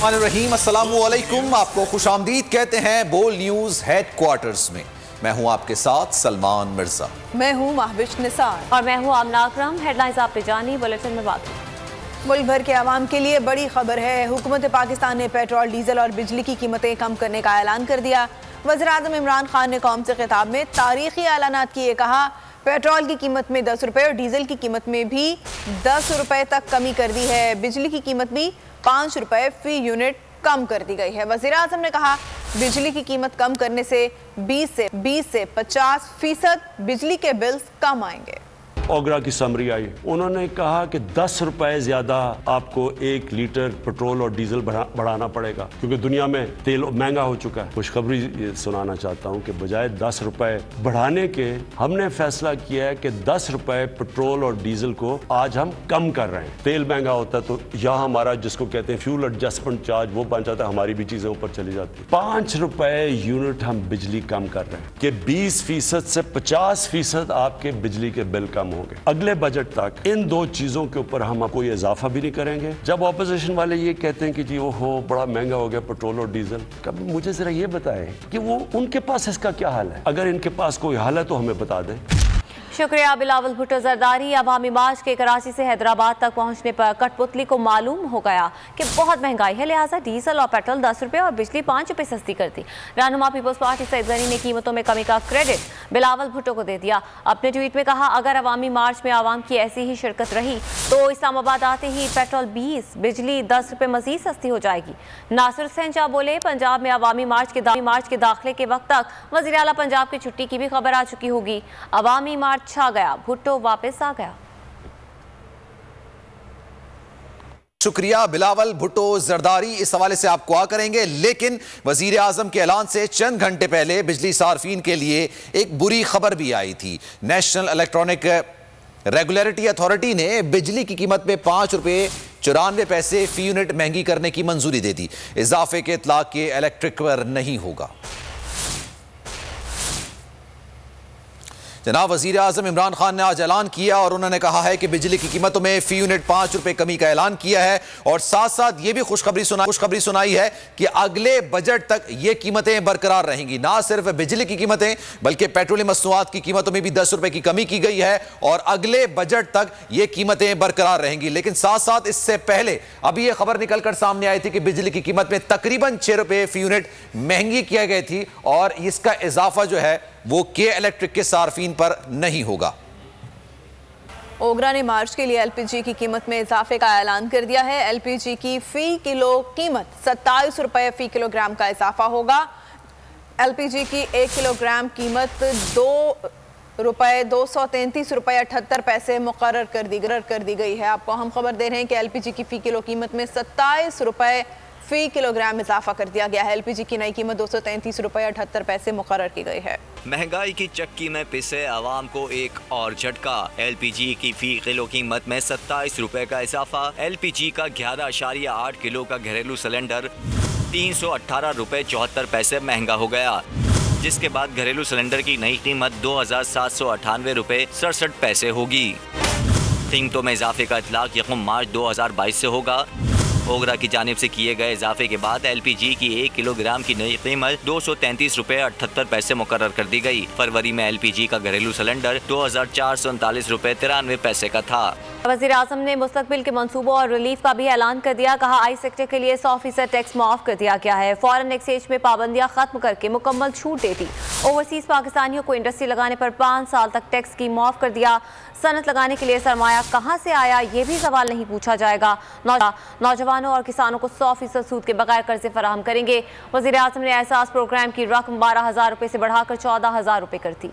रहीम अस्सलामुअलैकुम। आपको खुशामदीद कहते हैं बोल न्यूज हेडक्वार्टर्स में। मैं हूं आपके साथ सलमान मिर्जा। मैं हूं महविश निसार और मैं हूं आमना अकरम। हेडलाइंस आपने जानी, बुलेटिन में बात। मुल्क भर के आवाम के लिए बड़ी खबर है। हुकूमत पाकिस्तान ने पेट्रोल, डीजल और बिजली की कीमतें कम करने का ऐलान कर दिया। वज़ीर-ए-आज़म इमरान खान ने कौम से खिताब में तारीखी ऐलानात किए। कहा, पेट्रोल की कीमत में 10 रुपये और डीजल की कीमत में भी 10 रुपये तक कमी कर दी है। बिजली की कीमत भी 5 रुपये फी यूनिट कम कर दी गई है। वज़ीर-ए-आज़म ने कहा, बिजली की कीमत कम करने से 20 से 50% बिजली के बिल्स कम आएंगे। ओगरा की समरी आई, उन्होंने कहा कि 10 रुपए ज्यादा आपको 1 लीटर पेट्रोल और डीजल बढ़ाना पड़ेगा क्योंकि दुनिया में तेल महंगा हो चुका है। खुशखबरी सुनाना चाहता हूं कि बजाय 10 रुपए बढ़ाने के हमने फैसला किया है कि 10 रुपए पेट्रोल और डीजल को आज हम कम कर रहे हैं। तेल महंगा होता है तो यहाँ हमारा जिसको कहते हैं फ्यूल एडजस्टमेंट चार्ज वो बन जाता है, हमारी भी चीजें ऊपर चली जाती है। 5 रुपए यूनिट हम बिजली कम कर रहे हैं कि 20% से 50% आपके बिजली के बिल कम होंगे। अगले बजट तक इन दो चीजों के ऊपर हम कोई इजाफा भी नहीं करेंगे। जब ऑपोजिशन वाले ये कहते हैं कि जी ओहो बड़ा महंगा हो गया पेट्रोल और डीजल, कभी मुझे जरा ये बताएं कि वो उनके पास इसका क्या हाल है। अगर इनके पास कोई हाल है तो हमें बता दें। शुक्रिया बिलावल भुट्टो जरदारी। अवामी मार्च के कराची से हैदराबाद तक पहुंचने पर कठपुतली को मालूम हो गया कि बहुत महंगाई है, लिहाजा डीजल और पेट्रोल 10 रुपये और बिजली 5 रुपये सस्ती कर दी। रहनुमा पीपल्स पार्टी सईद गनी ने कीमतों में कमी का क्रेडिट बिलावल भुट्टो को दे दिया। अपने ट्वीट में कहा, अगर अवामी मार्च में आवाम की ऐसी ही शिरकत रही तो इस्लामाबाद आते ही पेट्रोल 20, बिजली 10 रुपये मजीद सस्ती हो जाएगी। नासिर हुसैन शाह बोले, पंजाब में अवामी मार्च के दाखिले के वक्त तक वज़ीर आला पंजाब की छुट्टी की भी खबर आ चुकी होगी। अवामी मार्च छा गया, भुट्टो वापस आ गया। शुक्रिया बिलावल भुट्टो जरदारी। इस हवाले से आप दुआ करेंगे, लेकिन वजीर आजम के ऐलान से चंद घंटे पहले बिजली सार्फिन के लिए एक बुरी खबर भी आई थी। नेशनल इलेक्ट्रॉनिक रेगुलेटरी अथॉरिटी ने बिजली की कीमत में 5 रुपये 94 पैसे फी यूनिट महंगी करने की मंजूरी दे दी। इजाफे के इतलाक के इलेक्ट्रिक पर नहीं होगा। जनाब वज़ीर आज़म इमरान खान ने आज ऐलान किया और उन्होंने कहा है कि बिजली की कीमतों में फी यूनिट 5 रुपये कमी का ऐलान किया है और साथ साथ ये भी खुशखबरी सुनाई है कि अगले बजट तक ये कीमतें बरकरार रहेंगी। ना सिर्फ बिजली की कीमतें बल्कि पेट्रोलियम मसनूआत की कीमतों में भी 10 रुपये की कमी की गई है और अगले बजट तक ये कीमतें बरकरार रहेंगी। लेकिन साथ साथ इससे पहले अभी ये खबर निकलकर सामने आई थी कि बिजली की कीमत में तकरीबन 6 रुपये फी यूनिट महंगी किया गई थी और इसका इजाफा जो है वो के इलेक्ट्रिक के सार्फिन पर नहीं होगा। ओगरा ने मार्च के लिए एलपीजी की कीमत में इजाफे का ऐलान कर दिया है। एलपीजी की फी किलो कीमत 27 रुपये फी किलोग्राम का इजाफा होगा। एलपीजी की 1 किलोग्राम कीमत 2.233.78 मुकर्रर कर दी गई है। आपको हम खबर दे रहे हैं कि एलपीजी की फी किलो कीमत में 27 रुपये फी किलोग्राम इजाफा कर दिया गया है। एलपीजी की नई कीमत 233.78 मुकर्रर की गई है। महंगाई की चक्की में पिसे आवाम को एक और झटका। एलपीजी की फी किलो कीमत में 27 रुपए का इजाफा। एलपीजी का 11.8 किलो का घरेलू सिलेंडर 318 रुपए 74 पैसे महंगा हो गया, जिसके बाद घरेलू सिलेंडर की नई कीमत 2798 रुपए 67 पैसे होगी। कीमतों में इजाफे का इतलाक 1 मार्च 2022 से होगा। ओगरा की जानिब से किए गए इजाफे के बाद एलपीजी की 1 किलोग्राम की नई कीमत 233 रुपए 78 पैसे मुकर्रर कर दी गई। फरवरी में एलपीजी का घरेलू सिलेंडर 2439 रुपए 93 पैसे का था। वज़ीर आज़म ने मुस्तकबिल के मंसूबों और रिलीफ का भी ऐलान कर दिया। कहा, आई सेक्टर के लिए 100% टैक्स माफ कर दिया गया है। फॉरेन एक्सचेंज में पाबंदियां खत्म करके मुकम्मल छूट दे दी। ओवरसीज पाकिस्तानियों को इंडस्ट्री लगाने पर 5 साल तक टैक्स की माफ कर दिया। सनत लगाने के लिए सरमाया कहाँ से आया, ये भी सवाल नहीं पूछा जाएगा। नौजवानों और किसानों को 100% सूद के बगैर कर्जे फराहम करेंगे। वज़ीर आज़म ने एहसास प्रोग्राम की रकम 12,000 रुपये से बढ़ाकर 14,000 रुपये कर दी।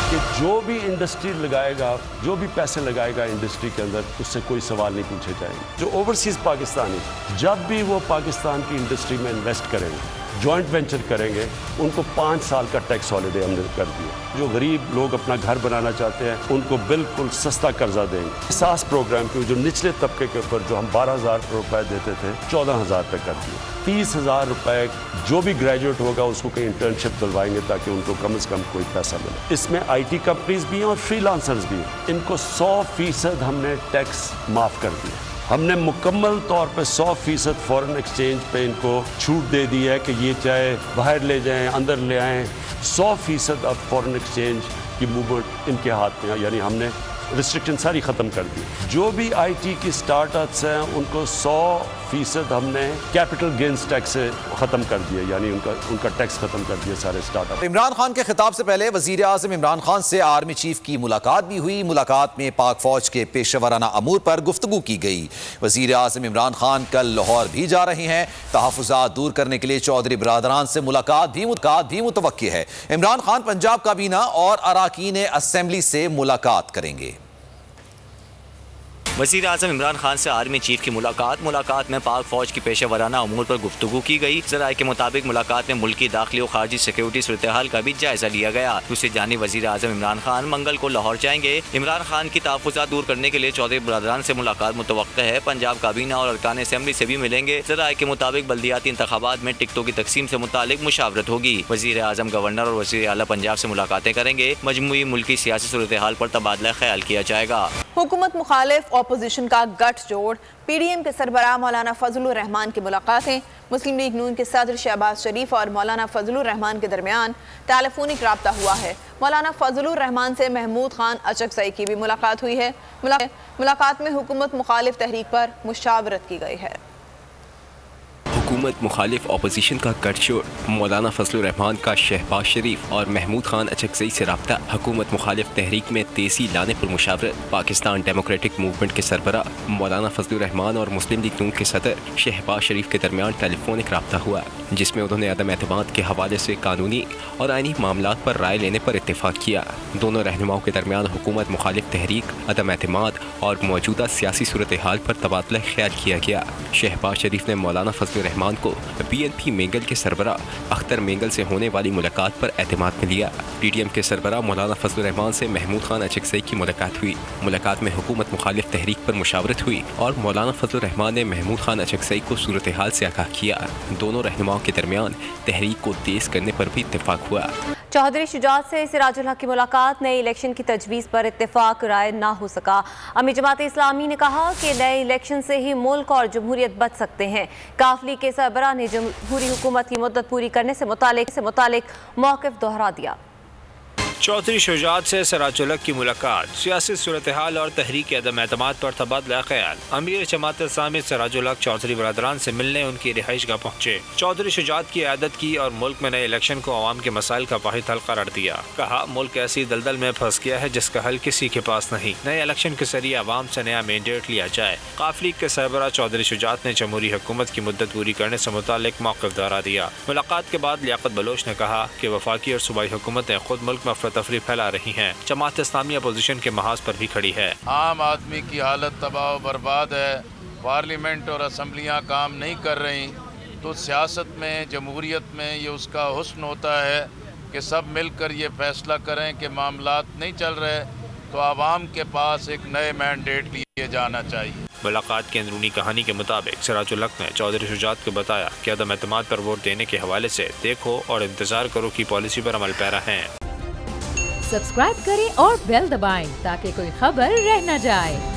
कि जो भी इंडस्ट्री लगाएगा, जो भी पैसे लगाएगा इंडस्ट्री के अंदर, उससे कोई सवाल नहीं पूछे जाएंगे। जो ओवरसीज पाकिस्तानी जब भी वो पाकिस्तान की इंडस्ट्री में इन्वेस्ट करेंगे, जॉइंट वेंचर करेंगे, उनको 5 साल का टैक्स हॉलिडे हमने कर दिया। जो गरीब लोग अपना घर बनाना चाहते हैं उनको बिल्कुल सस्ता कर्जा देंगे। एहसास प्रोग्राम के जो निचले तबके के ऊपर जो हम 12,000 रुपए देते थे 14,000 तक कर दिए। 30,000 रुपए जो भी ग्रेजुएट होगा उसको कहीं इंटर्नशिप दिलवाएंगे ताकि उनको कम से कम कोई पैसा मिले। इसमें IT कंपनीज भी हैं और फ्रीलांसर्स भी हैं। इनको 100% हमने टैक्स माफ कर दिया। हमने मुकम्मल तौर पे 100% फॉरेन एक्सचेंज पे इनको छूट दे दी है कि ये चाहे बाहर ले जाएं, अंदर ले आएं, 100% अब फॉरेन एक्सचेंज की मूवमेंट इनके हाथ में है। यानी हमने रिस्ट्रिक्शन सारी ख़त्म कर दी। जो भी आईटी की स्टार्टअप्स हैं उनको 100% हमने कैपिटल गेन्स टैक्स से ख़त्म कर दिया, यानी उनका टैक्स ख़त्म कर दिया सारे स्टार्टअप। इमरान खान के खिताब से पहले वज़ीर आज़म इमरान खान से आर्मी चीफ की मुलाकात भी हुई। मुलाकात में पाक फौज के पेशेवराना अमूर पर गुफ्तगू की गई। वज़ीर आज़म इमरान खान कल लाहौर भी जा रहे हैं। तहफ़्फ़ुज़ात दूर करने के लिए चौधरी बरादरान से मुलाकात भी मुतवक्की है। इमरान खान पंजाब काबीना और अराकीन असेंबली से मुलाकात करेंगे। वज़ीर आज़म इमरान खान से आर्मी चीफ की मुलाकात में पाक फौज की पेशेवराना अमूर पर गुफ्तगू की गई। ज़राए के मुताबिक मुलाकात में मुल्की दाखिली और खारजी सिक्योरिटी सूरत हाल का भी जायजा लिया गया। दूसरी जानिब वज़ीर आज़म इमरान खान मंगल को लाहौर जाएंगे। इमरान खान की तहफ़्फ़ुज़ात दूर करने के लिए चौधरी बरादरान से मुलाकात मुतवक्का है। पंजाब काबीना और अरकान असेंबली से भी मिलेंगे। ज़राए के मुताबिक बल्दियाती इंतखाबात में टिकटों की तकसीम से मुतालिक मुशावरत होगी। वज़ीर आज़म गवर्नर और वज़ीर आला पंजाब से मुलाकातें करेंगे। मजमूई मुल्की सियासी सूरत हाल पर तबादला ख्याल किया जाएगा। हुकूमत मुखालिफ अपोजिशन का गठजोड़, पीडीएम के सरबराह मौलाना फजलुर रहमान की मुलाकातें, मुस्लिम लीग नून के सदर शहबाज शरीफ और मौलाना फजलुर रहमान के दरमियान टेलीफोनिक राब्ता हुआ है। मौलाना फजलुर रहमान से महमूद खान अचकज़ई की भी मुलाकात हुई है। मुलाकात में हुकूमत मुखालिफ तहरीक पर मुशावरत की गई है। हुकूमत मुखालिफ अपोजिशन का गठजोड़, मौलाना फजलुर रहमान का शहबाज शरीफ और महमूद खान अचकज़ई से रब्ता, हुकूमत मुखालिफ तहरीक में तेज़ी लाने पर मुशावरत। पाकिस्तान डेमोक्रेटिक मूवमेंट के सरबराह मौलाना फजलुर रहमान और मुस्लिम लीग नून के सदर शहबाज शरीफ के दरमियान टेलीफोनिक रब्ता हुआ, जिसमें उन्होंने अदम एतमाद के हवाले से कानूनी और आइनी मामलात पर राय लेने पर इत्तेफाक किया। दोनों रहनुमाओं के दरमियान हुकूमत मुखालिफ तहरीक, अदम एतमाद और मौजूदा सियासी सूरत हाल पर तबादला ख्याल किया गया। शहबाज शरीफ ने मौलाना फजलुर रहमान को बीएनपी मेंगल के सरबराह अख्तर मेंगल से होने वाली मुलाकात पर एतमाद में लिया। पीडीएम के सरबराह मौलाना फजलुर रहमान से महमूद खान अचकज़ई की मुलाकात हुई। मुलाकात में हुकूमत मुखालिफ तहरीक पर मुशावरत हुई और मौलाना फजलुर रहमान ने महमूद खान अचकज़ई को सूरत हाल से आगाह किया। दोनों रहनुमाओं के दरमियान तहरीक को तेज करने पर भी इत्तेफाक हुआ। चौधरी शुजात से सिराजुल हक की मुलाकात, नए इलेक्शन की तजवीज़ पर इत्तेफाक राय ना हो सका। अमीर जमात इस्लामी ने कहा कि नए इलेक्शन से ही मुल्क और जमहूरियत बच सकते हैं। काफली के सरबराह ने जमहूरी हुकूमत की मुद्दत पूरी करने से मुतालिक मौक़िफ़ दोहरा दिया। चौधरी शुजात से सिराजुल हक की मुलाकात, सियासी सूरत हाल और तहरीक अदम एतमाद पर तबादला ख्याल। अमीर जमात इस्लामी सिराजुल हक चौधरी बरादरान से मिलने उनकी रिहाइश गाह पहुँचे। चौधरी शुजात की आदत की और मुल्क में नए इलेक्शन को अवाम के मसाइल का वाहिद हल करार दिया। कहा, मुल्क ऐसी दलदल में फंस गया है जिसका हल किसी के पास नहीं। नए इलेक्शन के जरिए अवाम से नया मैंडेट लिया जाए। काफली के सरबराह चौधरी शुजात ने जमहूरी हुकूमत की मुद्दत पूरी करने से मुतालिक मौक़िफ़ दोहरा दिया। मुलाकात के बाद लियाकत बलोच ने कहा कि वफाकी और सूबाई हुकूमतें खुद मुल्क में अफरा-तफरी फैला रही हैं। जमात इस्लामी अपोजिशन के महाज पर भी खड़ी है। आम आदमी की हालत तबाह बर्बाद है, पार्लियामेंट और असम्बलियाँ काम नहीं कर रही, तो सियासत में, जमहूरियत में ये उसका हुस्न होता है कि सब मिलकर ये फैसला करें कि मामलात नहीं चल रहे तो आवाम के पास एक नए मैंडेट लिए जाना चाहिए। मुलाकात की अंदरूनी कहानी के मुताबिक सिराजुल हक ने चौधरी शुजात को बताया कि अदम एतमाद पर वोट देने के हवाले से देखो और इंतजार करो की पॉलिसी पर अमल पैरा है। सब्सक्राइब करें और बेल दबाएं ताकि कोई खबर रह न जाए।